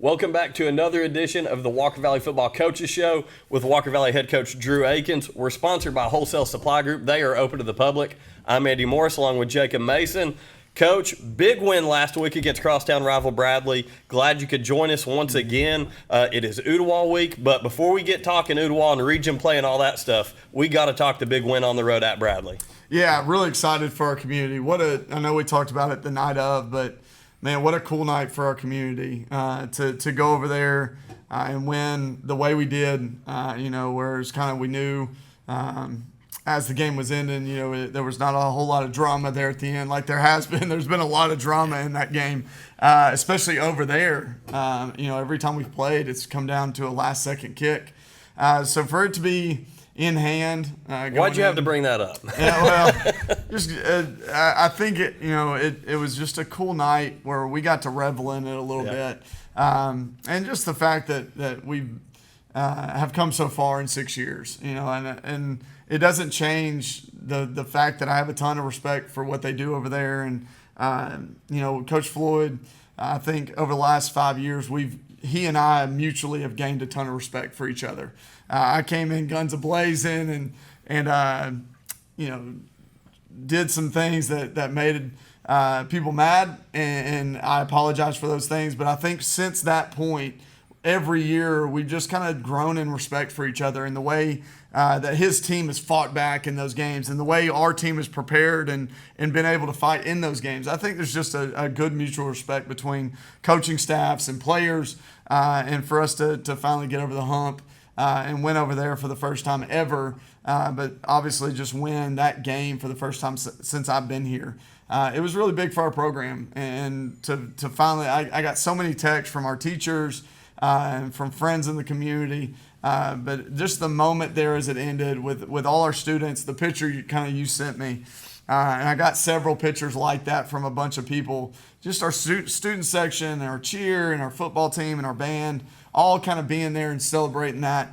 Welcome back to another edition of the Walker Valley Football Coaches Show with Walker Valley head coach Drew Akins. We're sponsored by Wholesale Supply Group. They are open to the public. I'm Andy Morris along with Jacob Mason. Coach, big win last week against crosstown rival Bradley. Glad you could join us once again. It is Ooltewah week, but before we get talking Ooltewah and region play and all that stuff, we got to talk the big win on the road at Bradley. Yeah, really excited for our community. I know we talked about it the night of, but man, what a cool night for our community to go over there and win the way we did. Where it's kind of we knew as the game was ending, there was not a whole lot of drama there at the end, like there has been. There's been a lot of drama in that game, especially over there. Every time we've played, it's come down to a last-second kick. So for it to be in hand. Why'd you have to bring that up? I think it was just a cool night where we got to revel in it a little bit, and just the fact that we have come so far in 6 years, and it doesn't change the fact that I have a ton of respect for what they do over there, and Coach Floyd. I think over the last 5 years he and I mutually have gained a ton of respect for each other. I came in guns a-blazing and did some things that made people mad, and I apologize for those things. But I think since that point, every year we've just kind of grown in respect for each other, and the way that his team has fought back in those games and the way our team is prepared and been able to fight in those games. I think there's just a good mutual respect between coaching staffs and players, and for us to finally get over the hump and win over there for the first time ever, but obviously just win that game for the first time since I've been here. It was really big for our program, and to finally, I got so many texts from our teachers and from friends in the community, but just the moment there as it ended with all our students, the picture you sent me, and I got several pictures like that from a bunch of people, just our student section and our cheer and our football team and our band, all kind of being there and celebrating that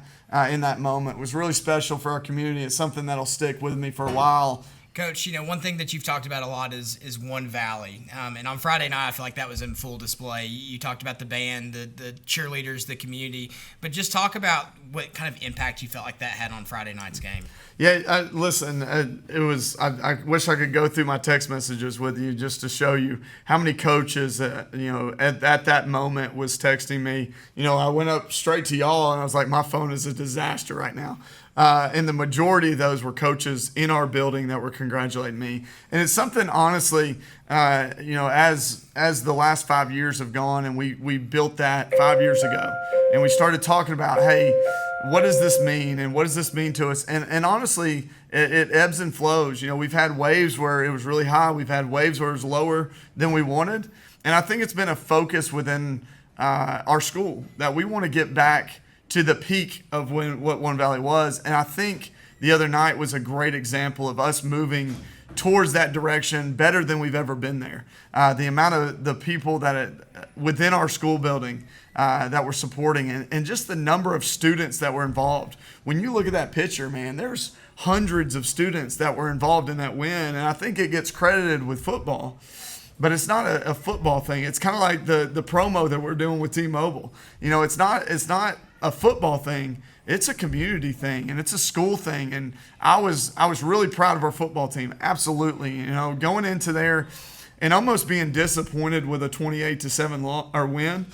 in that moment was really special for our community. It's something that'll stick with me for a while. Coach, one thing that you've talked about a lot is One Valley. And on Friday night, I feel like that was in full display. You talked about the band, the cheerleaders, the community. But just talk about what kind of impact you felt like that had on Friday night's game. Yeah, listen, it was. I wish I could go through my text messages with you just to show you how many coaches, at that moment was texting me. I went up straight to y'all and I was like, my phone is a disaster right now. And the majority of those were coaches in our building that were congratulating me. And it's something, honestly, as the last 5 years have gone, and we built that 5 years ago, and we started talking about, hey, what does this mean, and what does this mean to us? And honestly, it ebbs and flows. We've had waves where it was really high. We've had waves where it was lower than we wanted. And I think it's been a focus within our school that we want to get back to the peak of what One Valley was. And I think the other night was a great example of us moving towards that direction better than we've ever been there. The amount of the people within our school building that were supporting, and just the number of students that were involved. When you look at that picture, man, there's hundreds of students that were involved in that win, and I think it gets credited with football. But it's not a football thing. It's kind of like the promo that we're doing with T-Mobile. It's not a football thing. It's a community thing, and it's a school thing. And I was really proud of our football team. Absolutely. Going into there and almost being disappointed with a 28-7 win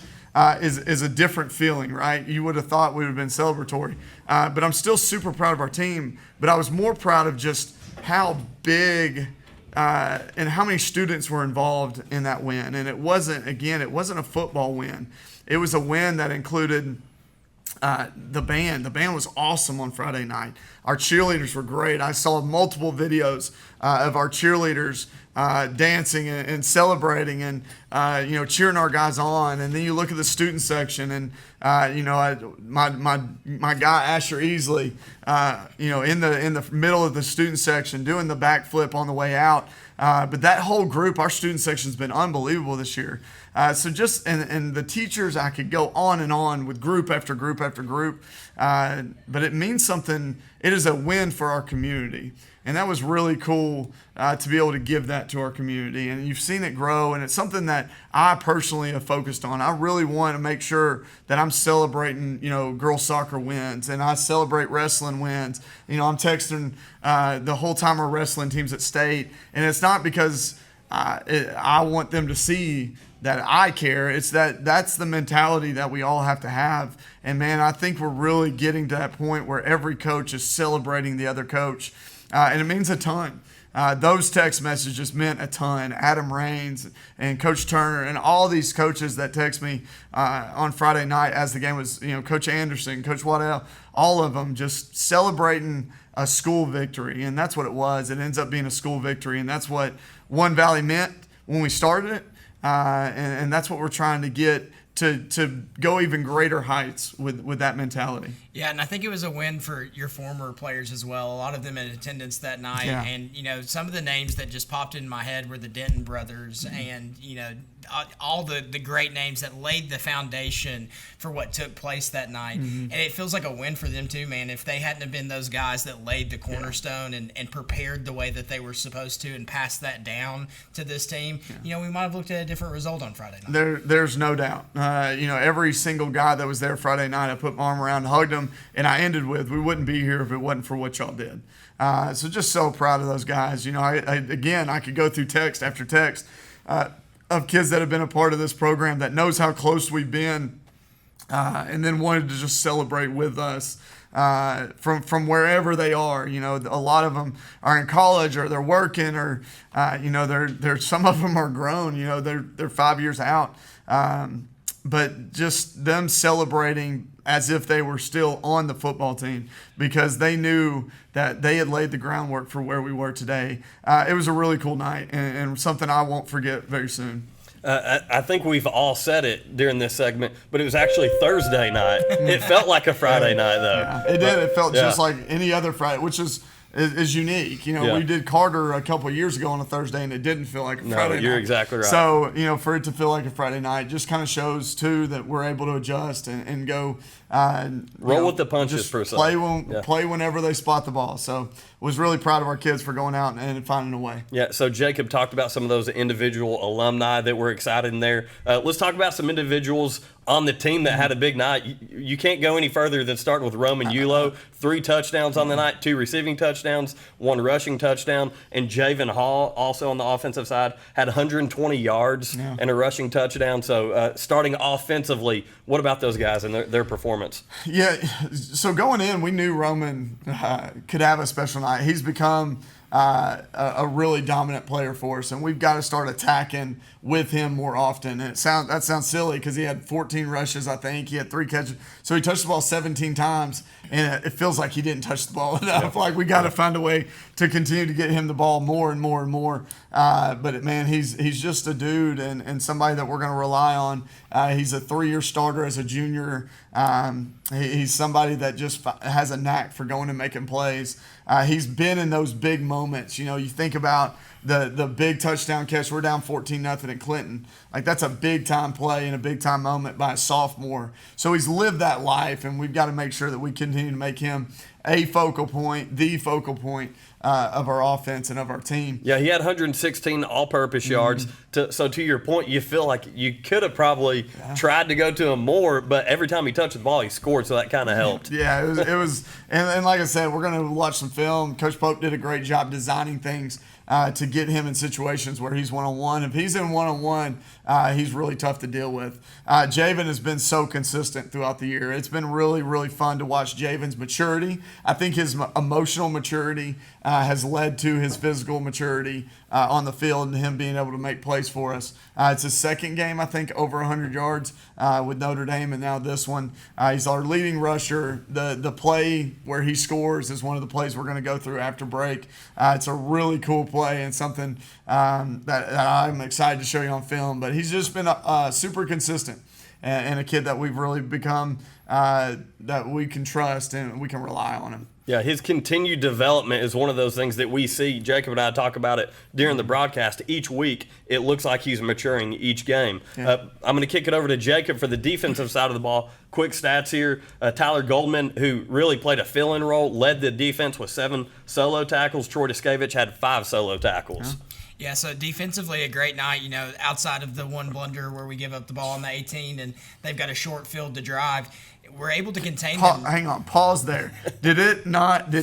is a different feeling, right? You would have thought we would have been celebratory. But I'm still super proud of our team. But I was more proud of just how big and how many students were involved in that win. And it wasn't a football win. It was a win that included the band. The band was awesome on Friday night. Our cheerleaders were great. I saw multiple videos of our cheerleaders dancing and celebrating and cheering our guys on. And then you look at the student section, and my guy Asher Easley, in the middle of the student section doing the backflip on the way out. But that whole group, our student section's been unbelievable this year. So just and the teachers, I could go on and on with group after group after group, but it means something it is a win for our community. And that was really cool to be able to give that to our community. And you've seen it grow, and it's something that I personally have focused on. I really want to make sure that I'm celebrating, girls soccer wins, and I celebrate wrestling wins. I'm texting the whole time our wrestling teams at state, and it's not because I want them to see that I care. It's that's the mentality that we all have to have. And, man, I think we're really getting to that point where every coach is celebrating the other coach. And it means a ton. Those text messages meant a ton. Adam Raines and Coach Turner and all these coaches that text me on Friday night as the game was, Coach Anderson, Coach Waddell, all of them just celebrating a school victory. And that's what it was. It ends up being a school victory. And that's what One Valley meant when we started it. And that's what we're trying to get to go even greater heights with that mentality. Yeah, and I think it was a win for your former players as well. A lot of them in attendance that night. Yeah. And, some of the names that just popped in my head were the Denton brothers and, all the great names that laid the foundation for what took place that night. And it feels like a win for them too, man. If they hadn't have been those guys that laid the cornerstone and prepared the way that they were supposed to and passed that down to this team, we might have looked at a different result on Friday night. There's no doubt. Every single guy that was there Friday night, I put my arm around and hugged him, and I ended with, we wouldn't be here if it wasn't for what y'all did. So just so proud of those guys. I could go through text after text of kids that have been a part of this program that knows how close we've been and then wanted to just celebrate with us from wherever they are. A lot of them are in college or they're working or, they're some of them are grown, they're 5 years out. But just them celebrating as if they were still on the football team because they knew that they had laid the groundwork for where we were today. It was a really cool night and something I won't forget very soon. I think we've all said it during this segment, but it was actually Thursday night. It felt like a Friday night, though. Yeah, it did. It felt just like any other Friday, which is unique. We did Carter a couple of years ago on a Thursday, and it didn't feel like a Friday night. No, you're exactly right. So, for it to feel like a Friday night just kind of shows, too, that we're able to adjust and go roll with the punches per se. Play whenever they spot the ball. So, was really proud of our kids for going out and finding a way. Yeah, so Jacob talked about some of those individual alumni that were excited in there. Let's talk about some individuals on the team that had a big night. You can't go any further than starting with Roman Yulo. 3 touchdowns on the night, 2 receiving touchdowns, 1 rushing touchdown. And Javen Hall, also on the offensive side, had 120 yards and a rushing touchdown. So starting offensively, what about those guys and their performance? Yeah, so going in, we knew Roman could have a special night. He's become a really dominant player for us, and we've got to start attacking with him more often. And that sounds silly because he had 14 rushes, I think. He had 3 catches. So he touched the ball 17 times, and it feels like he didn't touch the ball enough. Like we got to find a way to continue to get him the ball more and more and more. But, man, he's just a dude and somebody that we're going to rely on. He's a 3-year starter as a junior. He's somebody that just has a knack for going and making plays. He's been in those big moments. You think about the big touchdown catch. We're down 14-0 at Clinton. Like, that's a big-time play and a big-time moment by a sophomore. So he's lived that life, and we've got to make sure that we continue to make him a focal point, the focal point of our offense and of our team. Yeah, he had 116 all-purpose yards. So to your point, you feel like you could have probably tried to go to him more, but every time he touched the ball, he scored, so that kind of helped. Yeah, it was and like I said, we're going to watch some film. Coach Pope did a great job designing things to get him in situations where he's one-on-one. If he's in one-on-one, he's really tough to deal with. Javen has been so consistent throughout the year. It's been really, really fun to watch Javen's maturity. I think his emotional maturity has led to his physical maturity on the field and him being able to make plays for us. It's his second game, I think, over 100 yards with Notre Dame, and now this one. He's our leading rusher. The play where he scores is one of the plays we're going to go through after break. It's a really cool play and something that I'm excited to show you on film. But he's just been super consistent and a kid that we've really become that we can trust and we can rely on him. Yeah, his continued development is one of those things that we see. Jacob and I talk about it during the broadcast. Each week, it looks like he's maturing each game. Yeah. I'm going to kick it over to Jacob for the defensive side of the ball. Quick stats here. Tyler Goldman, who really played a fill-in role, led the defense with 7 solo tackles. Troy Tiskevich had 5 solo tackles. Yeah, so defensively, a great night, outside of the one blunder where we give up the ball on the 18 and they've got a short field to drive. We're able to contain them. Hang on, pause there. Did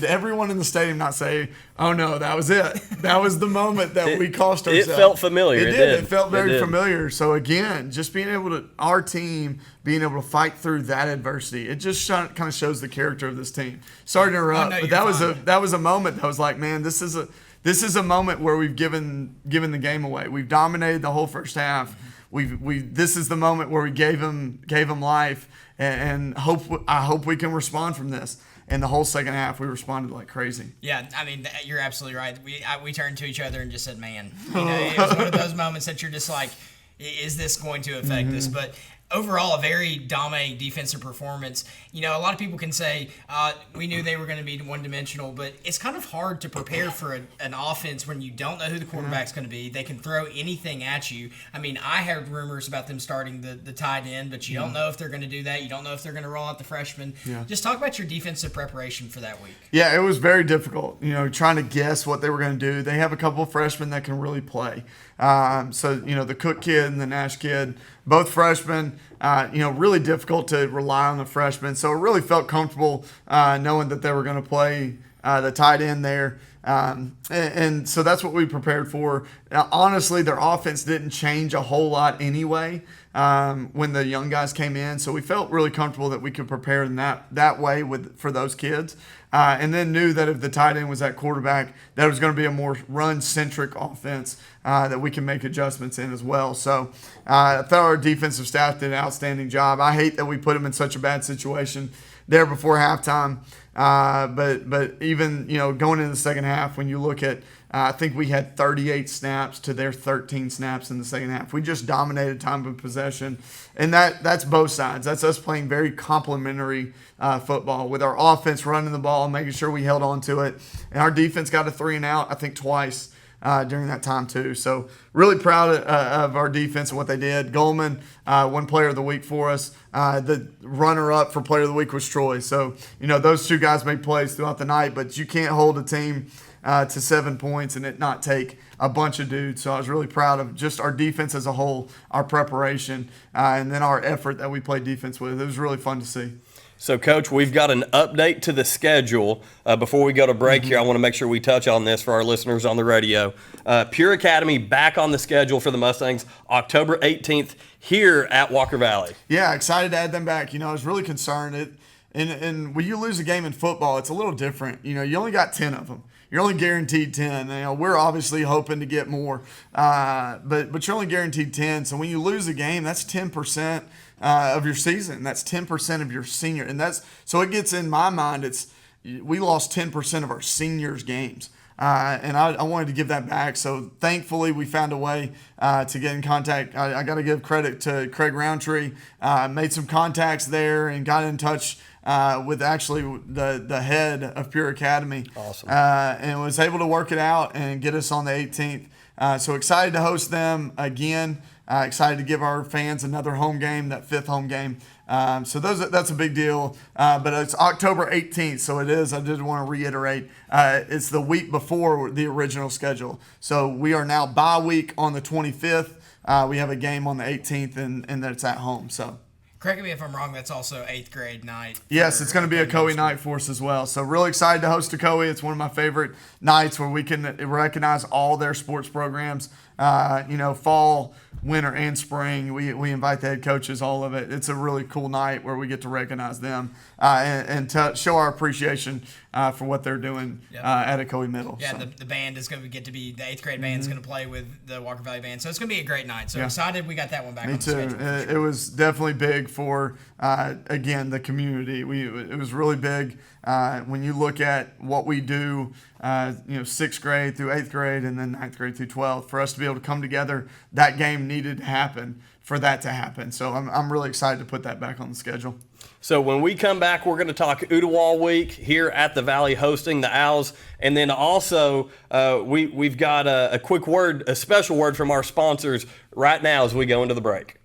everyone in the stadium not say, oh no, that was it? That was the moment that we cost ourselves. It felt familiar. It did. It felt very familiar. So again, just being able to, our team being able to fight through that adversity, it just kind of shows the character of this team. Sorry to interrupt, but that was a moment that was like, man, this is a moment where we've given the game away. We've dominated the whole first half. This is the moment where we gave them life, and I hope we can respond from this. And the whole second half, we responded like crazy. Yeah, I mean, you're absolutely right. We turned to each other and just said, man. It was one of those moments that you're just like, is this going to affect us? But overall, a very dominating defensive performance. A lot of people can say we knew they were going to be one-dimensional, but it's kind of hard to prepare for an offense when you don't know who the quarterback's going to be. They can throw anything at you. I mean, I heard rumors about them starting the tight end, but you don't know if they're going to do that. You don't know if they're going to roll out the freshman. Yeah. Just talk about your defensive preparation for that week. Yeah, it was very difficult, trying to guess what they were going to do. They have a couple of freshmen that can really play. So, the Cook kid and the Nash kid, both freshmen, really difficult to rely on the freshmen. So it really felt comfortable knowing that they were going to play the tight end there. And so that's what we prepared for. Now, honestly, their offense didn't change a whole lot anyway when the young guys came in. So we felt really comfortable that we could prepare in that way for those kids. And then knew that if the tight end was at quarterback, that was going to be a more run-centric offense that we can make adjustments in as well. So I thought our defensive staff did an outstanding job. I hate that we put them in such a bad situation there before halftime. But even, going into the second half, when you look at, I think we had 38 snaps to their 13 snaps in the second half. We just dominated time of possession. And that's both sides. That's us playing very complementary football with our offense running the ball and making sure we held on to it. And our defense got a 3-and-out, I think, twice during that time too. So really proud of our defense and what they did. Goldman, one player of the week for us. The runner-up for player of the week was Troy. So, those two guys made plays throughout the night, but you can't hold a team to 7 points and it not take a bunch of dudes. So I was really proud of just our defense as a whole, our preparation, and then our effort that we played defense with. It was really fun to see. So, Coach, we've got an update to the schedule. Before we go to break here, I want to make sure we touch on this for our listeners on the radio. Pure Academy back on the schedule for the Mustangs October 18th here at Walker Valley. Yeah, excited to add them back. I was really concerned. And when you lose a game in football, it's a little different. You only got 10 of them. You're only guaranteed 10. We're obviously hoping to get more, but you're only guaranteed 10. So when you lose a game, that's 10% of your season. That's 10% of your senior, and so it gets in my mind. We lost 10% of our seniors' games, and I wanted to give that back. So thankfully, we found a way to get in contact. I got to give credit to Craig Roundtree. Made some contacts there and got in touch with actually the head of Pure Academy. Awesome. And was able to work it out and get us on the 18th. So excited to host them again. Excited to give our fans another home game, that 5th home game. So that's a big deal. But it's October 18th, so it is. I did want to reiterate. It's the week before the original schedule. So we are now bye week on the 25th. We have a game on the 18th, and that's at home. So. Correct me if I'm wrong, that's also 8th grade night. Yes, it's going to be a COE night for us as well. So really excited to host a COE. It's one of my favorite nights where we can recognize all their sports programs, fall, winter, and spring. We invite the head coaches, all of it. It's a really cool night where we get to recognize them and to show our appreciation for what they're doing at a COE Middle. Yeah, so. the band is going to get to be, the 8th grade band is going to play with the Walker Valley Band. So it's going to be a great night. So excited we got that one back on the schedule. Me too. It was definitely big for, again, the community. It was really big when you look at what we do 6th grade through 8th grade and then 9th grade through 12th. For us to be able to come together, that game needed to happen for that to happen. So I'm really excited to put that back on the schedule. So when we come back, we're going to talk Ooltewah Week here at the Valley hosting the Owls. And then also we've got a quick word, a special word from our sponsors right now as we go into the break.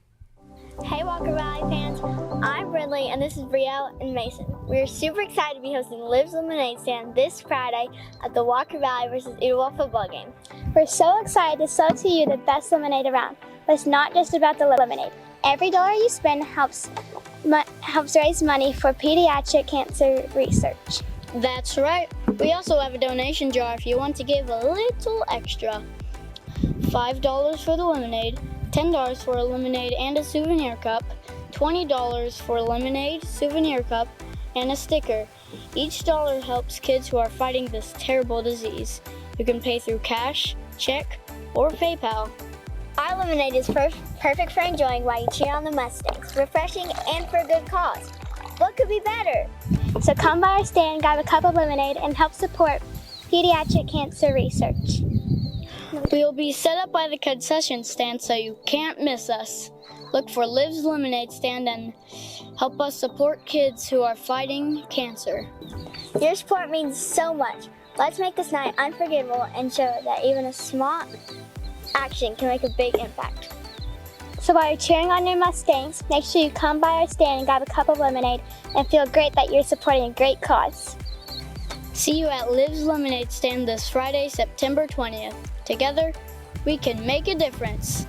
Hey Walker Valley fans, I'm Ridley and this is Brielle and Mason. We're super excited to be hosting Liv's Lemonade Stand this Friday at the Walker Valley versus Ooltewah football game. We're so excited to sell to you the best lemonade around, but it's not just about the lemonade. Every dollar you spend helps raise money for pediatric cancer research. That's right. We also have a donation jar if you want to give a little extra. $5 for the lemonade, $10 for a lemonade and a souvenir cup, $20 for a lemonade, souvenir cup, and a sticker. Each dollar helps kids who are fighting this terrible disease. You can pay through cash, check, or PayPal. Our lemonade is perfect for enjoying while you cheer on the Mustangs, refreshing and for a good cause. What could be better? So come by our stand, grab a cup of lemonade, and help support pediatric cancer research. We will be set up by the concession stand so you can't miss us. Look for Liv's Lemonade Stand and help us support kids who are fighting cancer. Your support means so much. Let's make this night unforgettable and show that even a small action can make a big impact. So while you're cheering on your Mustangs, make sure you come by our stand and grab a cup of lemonade and feel great that you're supporting a great cause. See you at Liv's Lemonade Stand this Friday, September 20th. Together, we can make a difference.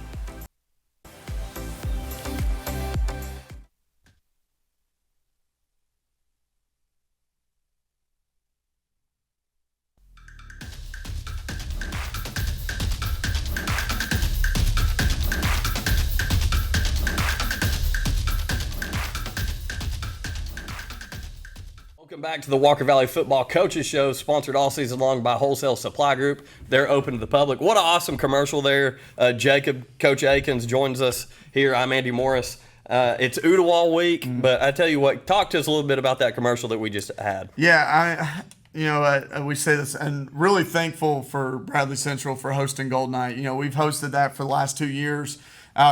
Welcome back to the Walker Valley Football Coaches Show, sponsored all season long by Wholesale Supply Group. They're open to the public. What an awesome commercial there. Jacob, Coach Akins joins us here. I'm Andy Morris. It's Ooltewah Week, but I tell you what, talk to us a little bit about that commercial that we just had. Yeah, we say this, and really thankful for Bradley Central for hosting Gold Night. We've hosted that for the last 2 years.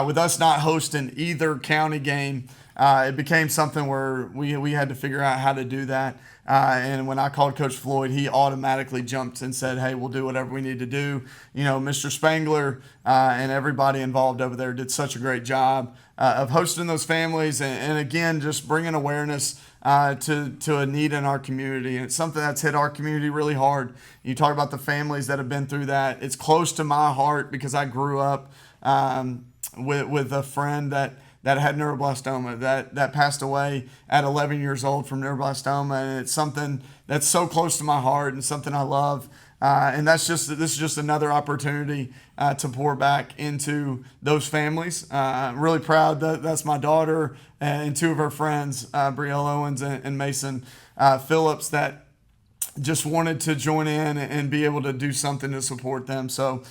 With us not hosting either county game, it became something where we had to figure out how to do that. And when I called Coach Floyd, he automatically jumped and said, hey, we'll do whatever we need to do. Mr. Spangler and everybody involved over there did such a great job of hosting those families and again, just bringing awareness to a need in our community. And it's something that's hit our community really hard. You talk about the families that have been through that. It's close to my heart because I grew up with a friend that had neuroblastoma that passed away at 11 years old from neuroblastoma, and it's something that's so close to my heart and something I love. And this is just another opportunity to pour back into those families. I'm really proud that that's my daughter and two of her friends, Brielle Owens and Mason Phillips, that just wanted to join in and be able to do something to support them. So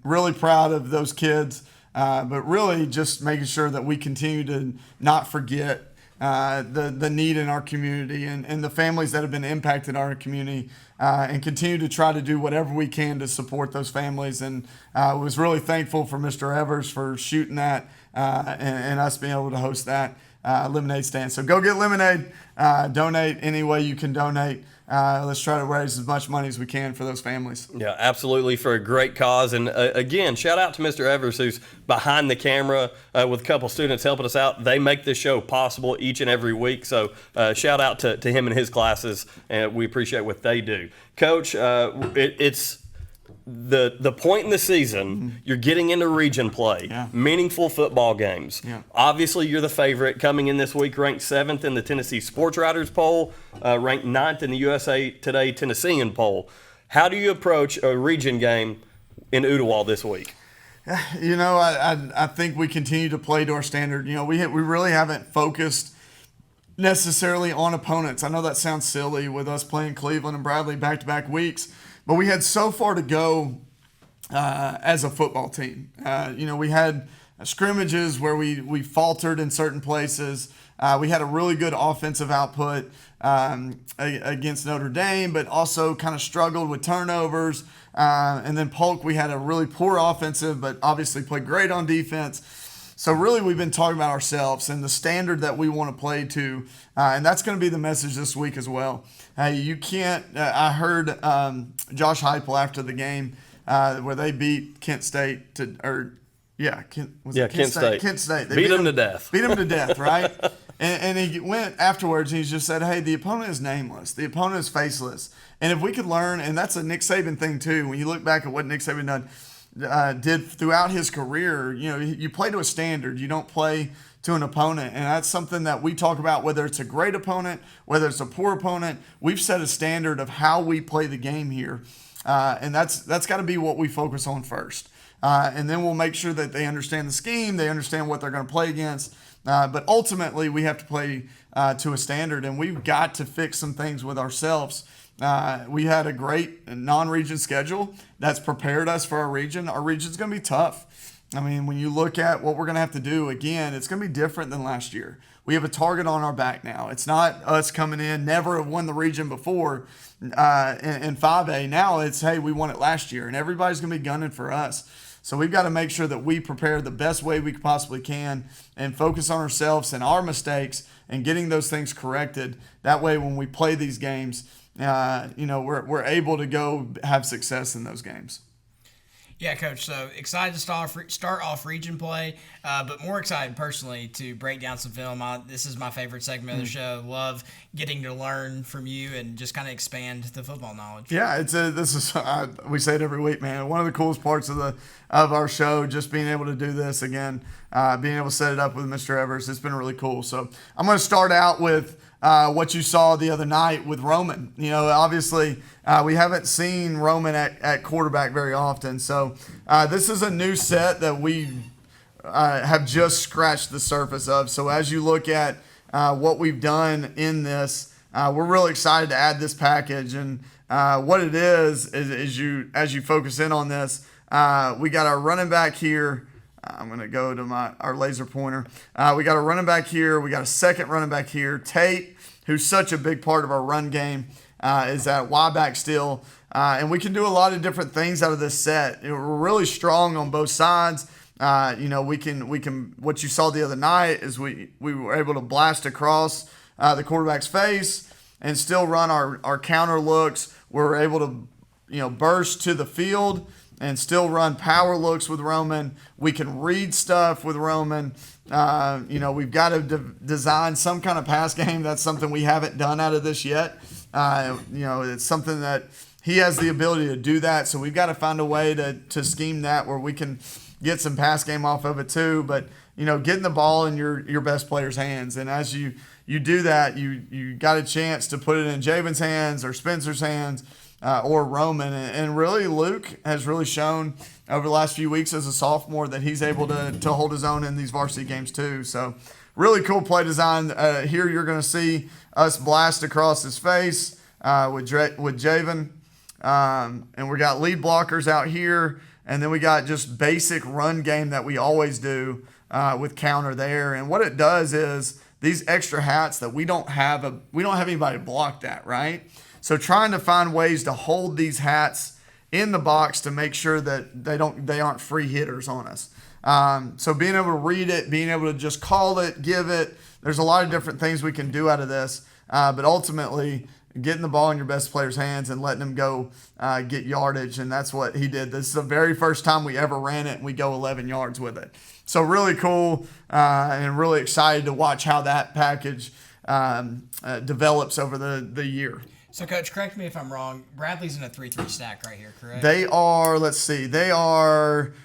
really proud of those kids. But really just making sure that we continue to not forget the need in our community and the families that have been impacted in our community and continue to try to do whatever we can to support those families. And was really thankful for Mr. Evers for shooting that and us being able to host that lemonade stand. So go get lemonade, donate any way you can donate. Let's try to raise as much money as we can for those families. Yeah, absolutely, for a great cause. And again, shout out to Mr. Evers, who's behind the camera with a couple students helping us out. They make this show possible each and every week. So shout out to him and his classes, and we appreciate what they do. Coach, it's the point in the season, you're getting into region play, meaningful football games. Yeah. Obviously, you're the favorite coming in this week, ranked 7th in the Tennessee Sports Writers poll, ranked 9th in the USA Today Tennessean poll. How do you approach a region game in Ooltewah this week? I think we continue to play to our standard. We really haven't focused necessarily on opponents. I know that sounds silly with us playing Cleveland and Bradley back-to-back weeks, but we had so far to go as a football team. We had scrimmages where we faltered in certain places. We had a really good offensive output against Notre Dame, but also kind of struggled with turnovers. And then Polk, we had a really poor offensive, but obviously played great on defense. So really, we've been talking about ourselves and the standard that we want to play to, and that's going to be the message this week as well. You can't. I heard Josh Heupel after the game where they beat Kent State Kent State. Kent State. They beat them to death. Beat them to death, right? And he went afterwards and he just said, hey, the opponent is nameless. The opponent is faceless. And if we could learn, and that's a Nick Saban thing too, when you look back at what Nick Saban did throughout his career, you play to a standard. You don't play to an opponent. And that's something that we talk about, whether it's a great opponent, whether it's a poor opponent. We've set a standard of how we play the game here. And that's got to be what we focus on first. And then we'll make sure that they understand the scheme, they understand what they're going to play against. But ultimately, we have to play to a standard, and we've got to fix some things with ourselves. We had a great non-region schedule that's prepared us for our region. Our region's going to be tough. I mean, when you look at what we're going to have to do, again, it's going to be different than last year. We have a target on our back now. It's not us coming in, never have won the region before in 5A. Now it's, hey, we won it last year, and everybody's going to be gunning for us. So we've got to make sure that we prepare the best way we possibly can and focus on ourselves and our mistakes and getting those things corrected. That way, when we play these games, we're able to go have success in those games. Yeah, Coach. So excited to start off region play, but more excited personally to break down some film. This is my favorite segment of the show. Love getting to learn from you and just kind of expand the football knowledge. Yeah, we say it every week, man. One of the coolest parts of our show, just being able to do this again, being able to set it up with Mr. Evers. It's been really cool. So I'm going to start out with what you saw the other night with Roman. Obviously, we haven't seen Roman at quarterback very often. So this is a new set that we have just scratched the surface of. So as you look at what we've done in this, we're really excited to add this package. And what it is as you focus in on this, we got our running back here. I'm going to go to our laser pointer. We got a running back here. We got a second running back here. Tate, who's such a big part of our run game, is at Y-back still. And we can do a lot of different things out of this set. We're really strong on both sides. We can. What you saw the other night is we were able to blast across the quarterback's face and still run our counter looks. We're able to, burst to the field and still run power looks with Roman. We can read stuff with Roman. We've got to design some kind of pass game. That's something we haven't done out of this yet. It's something that he has the ability to do that. So we've got to find a way to scheme that where we can get some pass game off of it too. But, getting the ball in your best player's hands. And as you do that, you got a chance to put it in Javen's hands or Spencer's hands. Or Roman. And really, Luke has really shown over the last few weeks as a sophomore that he's able to hold his own in these varsity games too. So really cool play design. Here you're going to see us blast across his face with Javen. And we got lead blockers out here. And then we got just basic run game that we always do with counter there. And what it does is these extra hats that we don't have anybody to block that, right? So trying to find ways to hold these hats in the box to make sure that they aren't free hitters on us. So being able to read it, being able to just call it, give it, there's a lot of different things we can do out of this. But ultimately, getting the ball in your best player's hands and letting them go get yardage, and that's what he did. This is the very first time we ever ran it, and we go 11 yards with it. So really cool and really excited to watch how that package develops over the year. So, Coach, correct me if I'm wrong. Bradley's in a 3-3 stack right here, correct? They are,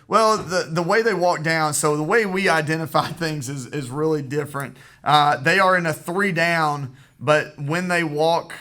well, the way they walk down, so the way we identify things is really different. They are in a 3 down, but when they walk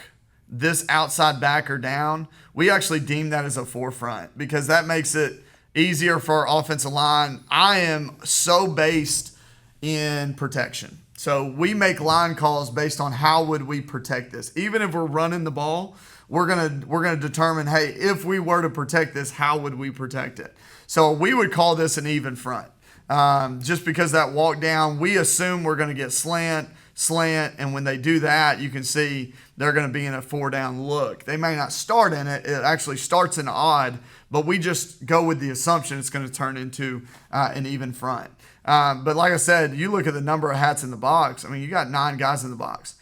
this outside backer down, we actually deem that as a 4 front because that makes it easier for our offensive line. I am so based in protection. So we make line calls based on how would we protect this. Even if we're running the ball, we're gonna determine, hey, if we were to protect this, how would we protect it? So we would call this an even front. just because that walk down, we assume we're going to get slant, and when they do that, you can see they're going to be in a 4-down look. They may not start in it. It actually starts in odd, but we just go with the assumption it's going to turn into an even front. But like I said, you look at the number of hats in the box. I mean, you got 9 guys in the box.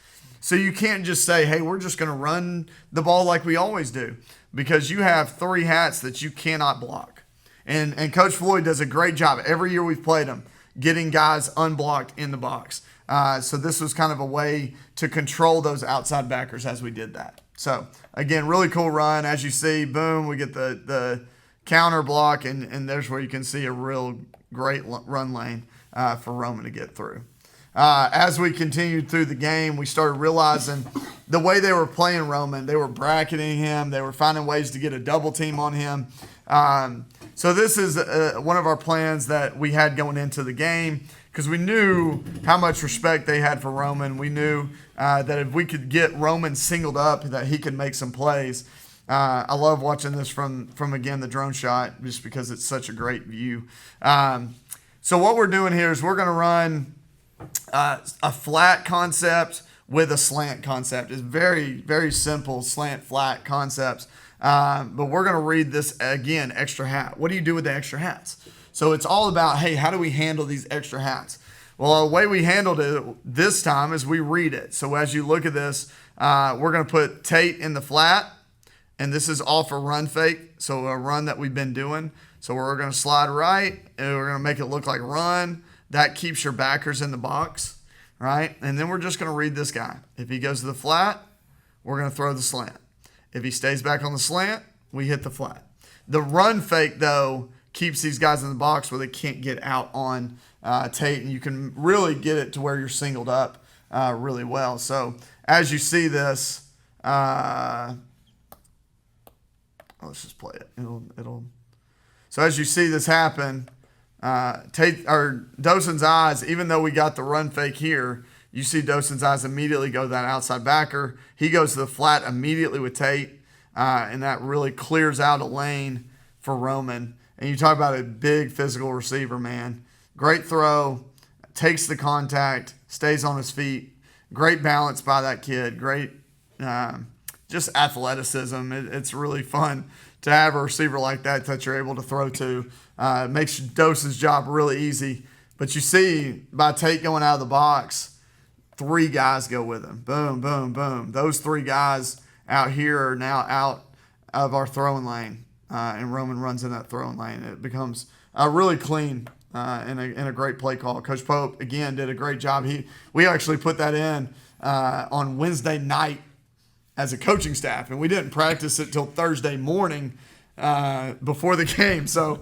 So you can't just say, hey, we're just going to run the ball like we always do, because you have 3 hats that you cannot block. And Coach Floyd does a great job every year we've played him getting guys unblocked in the box. So this was kind of a way to control those outside backers as we did that. So, again, really cool run. As you see, boom, we get the counter block, and there's where you can see a real great run lane for Roman to get through. As we continued through the game, we started realizing the way they were playing Roman, they were bracketing him. They were finding ways to get a double team on him. So this is one of our plans that we had going into the game, because we knew how much respect they had for Roman. We knew that if we could get Roman singled up, that he could make some plays. I love watching this from again, the drone shot, just because it's such a great view. So what we're doing here is we're going to run a flat concept with a slant concept. It's very, very simple slant flat concepts. But we're going to read this again, extra hat. What do you do with the extra hats? So it's all about, hey, how do we handle these extra hats? Well, the way we handled it this time is we read it. So as you look at this, we're going to put Tate in the flat, and this is off a run fake, so a run that we've been doing. So we're going to slide right, and we're going to make it look like run. That keeps your backers in the box, right? And then we're just going to read this guy. If he goes to the flat, we're going to throw the slant. If he stays back on the slant, we hit the flat. The run fake, though, keeps these guys in the box where they can't get out on Tate, and you can really get it to where you're singled up really well. So as you see this, let's just play it. It'll. So as you see this happen, Tate or Dawson's eyes, even though we got the run fake here, you see Dawson's eyes immediately go to that outside backer. He goes to the flat immediately with Tate, and that really clears out a lane for Roman. And you talk about a big physical receiver, man. Great throw, takes the contact, stays on his feet. Great balance by that kid. Great just athleticism. It's really fun to have a receiver like that you're able to throw to. It makes Dawson's job really easy. But you see, by Tate going out of the box, 3 guys go with him. Boom, boom, boom. Those 3 guys out here are now out of our throwing lane, and Roman runs in that throwing lane. It becomes really clean and a great play call. Coach Pope, again, did a great job. We actually put that in on Wednesday night as a coaching staff, and we didn't practice it till Thursday morning before the game. So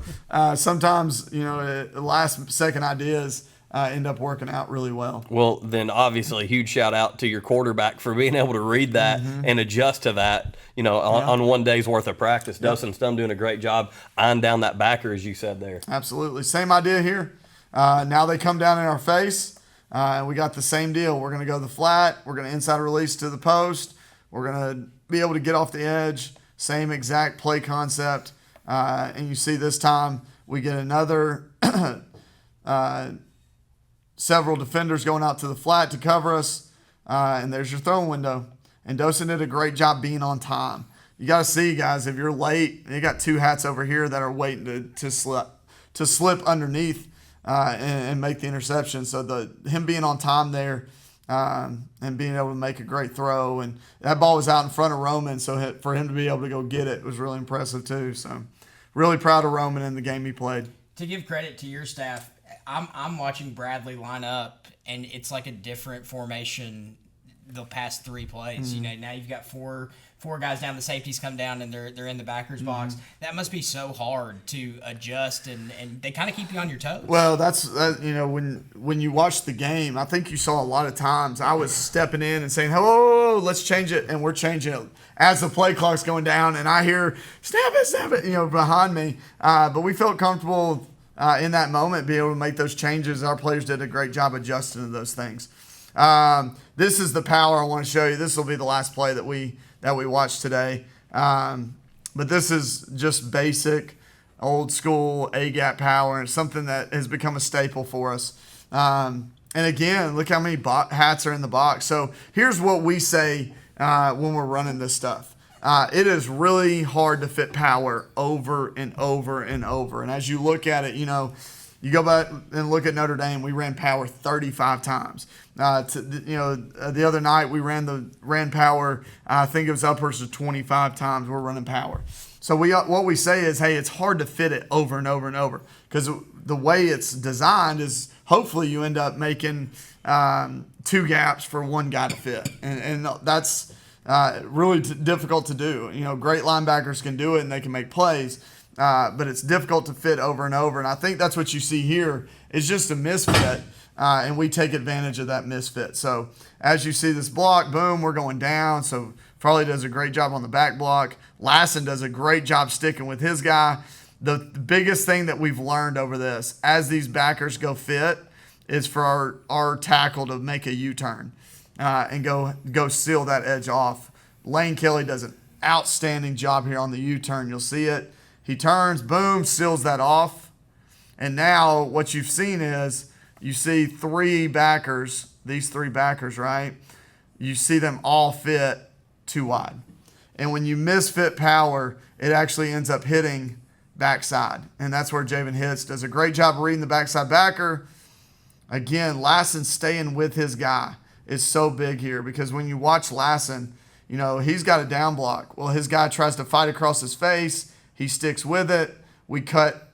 sometimes, last-second ideas end up working out really well. Well, then obviously, huge shout out to your quarterback for being able to read that and adjust to that, on one day's worth of practice. Yep. Dustin Stum doing a great job eyeing down that backer, as you said there. Absolutely. Same idea here. Now they come down in our face, and we got the same deal. We're going to go the flat. We're going to inside release to the post. We're going to be able to get off the edge. Same exact play concept. And you see this time we get another several defenders going out to the flat to cover us, and there's your throwing window. And Dawson did a great job being on time. You got to see, guys, if you're late, you got 2 hats over here that are waiting to slip underneath and make the interception. So him being on time there and being able to make a great throw, and that ball was out in front of Roman, so for him to be able to go get it was really impressive too. So really proud of Roman in the game he played. To give credit to your staff, I'm watching Bradley line up, and it's like a different formation the past 3 plays. Now you've got four guys down, the safeties come down, and they're in the backers box. That must be so hard to adjust, and they kind of keep you on your toes. Well, that's when you watch the game, I think you saw a lot of times I was stepping in and saying, "Oh, let's change it," and we're changing it as the play clock's going down, and I hear snap it, behind me. But we felt comfortable in that moment, be able to make those changes. Our players did a great job adjusting to those things. This is the power I want to show you. This will be the last play that we watch today. But this is just basic old school A-gap power, and something that has become a staple for us. And again, look how many hats are in the box. So here's what we say when we're running this stuff. It is really hard to fit power over and over and over. And as you look at it, you go back and look at Notre Dame. We ran power 35 times. The other night we ran power. I think it was upwards of 25 times. We're running power. So what we say is, hey, it's hard to fit it over and over and over, because the way it's designed is hopefully you end up making 2 gaps for one guy to fit, and that's really difficult to do. Great linebackers can do it and they can make plays, but it's difficult to fit over and over. And I think that's what you see here is just a misfit, and we take advantage of that misfit. So as you see this block, boom, we're going down. So Farley does a great job on the back block. Lassen does a great job sticking with his guy. The biggest thing that we've learned over this, as these backers go fit, is for our tackle to make a U-turn and go seal that edge off. Lane Kelly does an outstanding job here on the U-turn. You'll see it. He turns, boom, seals that off. And now what you've seen is you see 3 backers, these 3 backers, right? You see them all fit too wide. And when you misfit power, it actually ends up hitting backside. And that's where Javen hits. Does a great job reading the backside backer. Again, Lassen staying with his guy is so big here, because when you watch Lassen, he's got a down block. Well, his guy tries to fight across his face. He sticks with it. We cut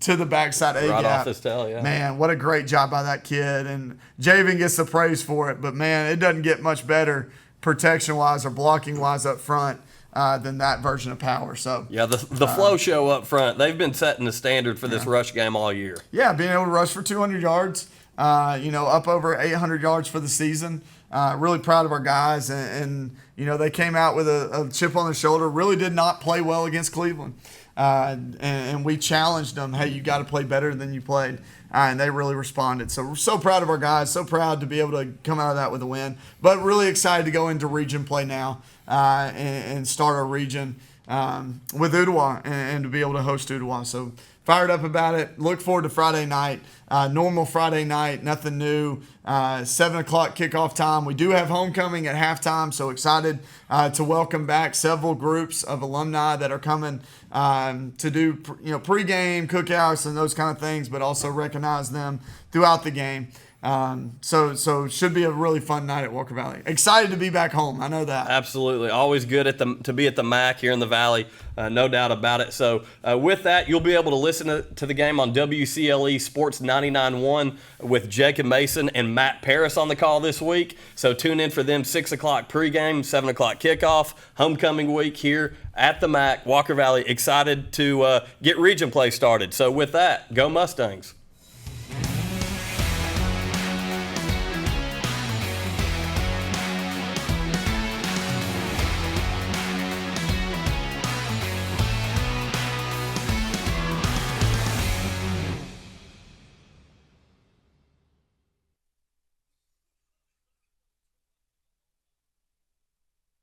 to the backside A-gap. Right off his tail, yeah. Man, what a great job by that kid. And Javen gets the praise for it. But, man, it doesn't get much better protection-wise or blocking-wise up front than that version of power. So yeah, the flow show up front, they've been setting the standard for this rush game all year. Yeah, being able to rush for 200 yards, up over 800 yards for the season. Really proud of our guys, and they came out with a chip on their shoulder. Really did not play well against Cleveland, and we challenged them. Hey, you got to play better than you played. And they really responded. So we're so proud of our guys, so proud to be able to come out of that with a win. But really excited to go into region play now and start our region with Ooltewah and to be able to host Ooltewah. So fired up about it. Look forward to Friday night. Normal Friday night, nothing new. 7 o'clock kickoff time. We do have homecoming at halftime, so excited to welcome back several groups of alumni that are coming to do pregame cookouts and those kind of things, but also recognize them throughout the game. So it should be a really fun night at Walker Valley. Excited to be back home. I know that. Absolutely. Always good to be at the MAC here in the Valley. No doubt about it. So with that, you'll be able to listen to the game on WCLE Sports 99.1 with Jacob Mason and Matt Paris on the call this week. So tune in for them 6 o'clock pregame, 7 o'clock kickoff, homecoming week here at the MAC, Walker Valley. Excited to get region play started. So with that, go Mustangs.